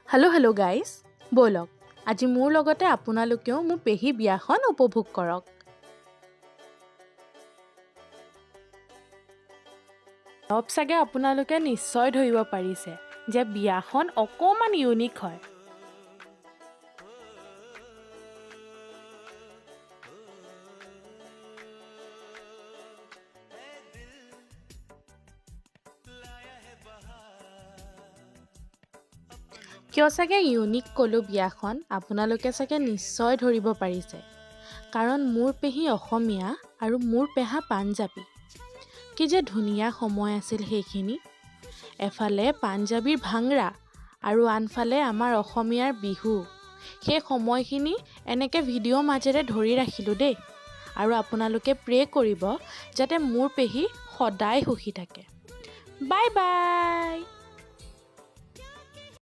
Hello' guys, ব'লক আজি মোৰ লগতে আপোনালোকেও মোৰ পেহী বিয়াখন উপভোগ কৰক। অলপ চাগে আপোনালোকে নিশ্চয় ধৰিব পাৰিছে যে বিয়াখন অকণমান ইউনিক হয়। কিয় চাগে ইউনিক ক'লো বিয়াখন, আপোনালোকে চাগে নিশ্চয় ধৰিব পাৰিছে, কাৰণ মোৰ পেহী অসমীয়া আৰু মোৰ পেহা পাঞ্জাবী। কি যে ধুনীয়া সময় আছিল সেইখিনি। এফালে পাঞ্জাবীৰ ভাংৰা আৰু আনফালে আমাৰ অসমীয়াৰ বিহু। সেই সময়খিনি এনেকৈ ভিডিঅ'ৰ মাজেৰে ধৰি ৰাখিলোঁ দেই। আৰু আপোনালোকে প্ৰে কৰিব যাতে মোৰ পেহী সদায় সুখী থাকে। Bye bye.